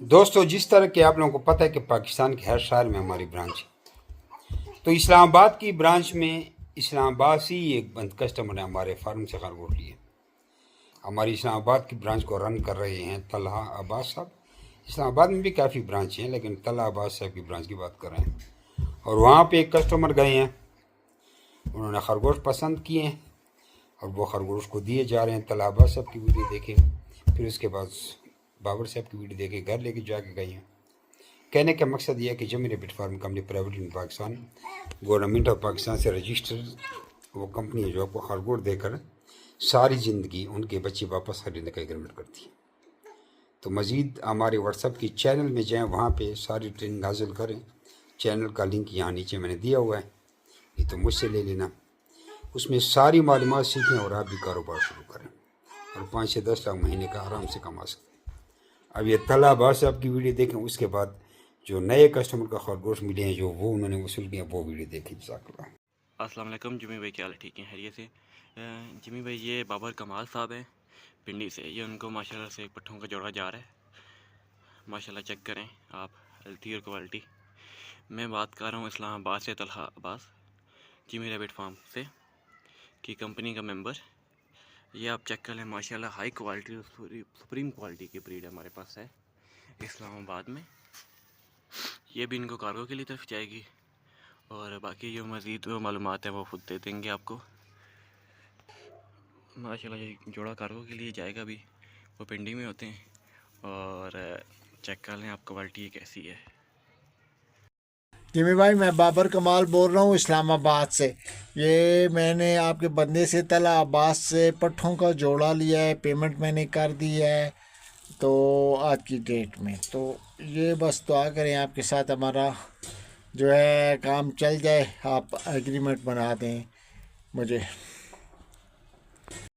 دوستو، جس طرح کہ آپ لوگوں کو پتہ ہے کہ پاکستان کے ہر شہر میں ہماری برانچ ہے، تو اسلام آباد کی برانچ میں اسلام آباد سے ہی ایک بند کسٹمر نے ہمارے فارم سے خرگوش لیے۔ ہماری اسلام آباد کی برانچ کو رن کر رہے ہیں طلحہ عباس صاحب۔ اسلام آباد میں بھی کافی برانچ ہیں، لیکن طلحہ عباس صاحب کی برانچ کی بات کر رہے ہیں۔ اور وہاں پہ ایک کسٹمر گئے ہیں، انہوں نے خرگوش پسند کیے ہیں اور وہ خرگوش کو دیے جا رہے ہیں۔ طلحہ عباس صاحب کی ویڈیو دیکھیں، پھر اس کے بعد بابر صاحب کی ویڈیو دیکھیں، گھر لے کے جا کے گئی ہیں۔ کہنے کا مقصد یہ ہے کہ Jimmy rabbit farm company private in Pakistan, government of Pakistan سے رجسٹرڈ وہ کمپنی ہے جو آپ کو خرگوش دے کر ساری زندگی ان کے بچے واپس خریدنے کا ایگریمنٹ کرتی ہے۔ تو مزید ہمارے واٹس ایپ کی چینل میں جائیں، وہاں پہ ساری ٹریننگ حاصل کریں۔ چینل کا لنک یہاں نیچے میں نے دیا ہوا ہے، یہ تو مجھ سے لے لینا۔ اس میں ساری معلومات سیکھیں اور آپ بھی کاروبار شروع کریں اور 5 سے 10 لاکھ مہینے کا آرام سے کما سکتے ہیں۔ اب یہ طلحہ عباس صاحب کی ویڈیو دیکھیں، اس کے بعد جو نئے کسٹمر کا خرگوش ملے ہیں جو وہ انہوں نے وصول کیا، وہ ویڈیو دیکھیں۔ جزاک اللہ۔ السلام علیکم جمی بھائی، کیا حال ہے؟ ٹھیک ہیں، خیریت سے؟ جمی بھائی، یہ بابر کمال صاحب ہیں پنڈی سے۔ یہ ان کو ماشاءاللہ سے ایک پٹھوں کا جوڑا جا رہا ہے، ماشاءاللہ چیک کریں آپ ہیلتھی اور کوالٹی۔ میں بات کر رہا ہوں اسلام آباد سے، طلحہ عباس، جمی ریبٹ فارم سے کی کمپنی کا ممبر۔ یہ آپ چیک کر لیں، ماشاءاللہ ہائی کوالٹی اور سپریم کوالٹی کی بریڈ ہمارے پاس ہے اسلام آباد میں۔ یہ بھی ان کو کارگو کے لیے طرف جائے گی، اور باقی جو مزید معلومات ہیں وہ خود دے دیں گے آپ کو۔ ماشاءاللہ یہ جوڑا کارگو کے لیے جائے گا بھی، وہ پنڈی میں ہوتے ہیں، اور چیک کر لیں آپ کوالٹی کیسی ہے۔ جمی بھائی، میں بابر کمال بول رہا ہوں اسلام آباد سے۔ یہ میں نے آپ کے بندے سے طلحہ عباس سے پٹھوں کا جوڑا لیا ہے، پیمنٹ میں نے کر دی ہے تو آج کی ڈیٹ میں۔ تو یہ بس دعا کریں آپ کے ساتھ ہمارا جو ہے کام چل جائے، آپ ایگریمنٹ بنا دیں مجھے۔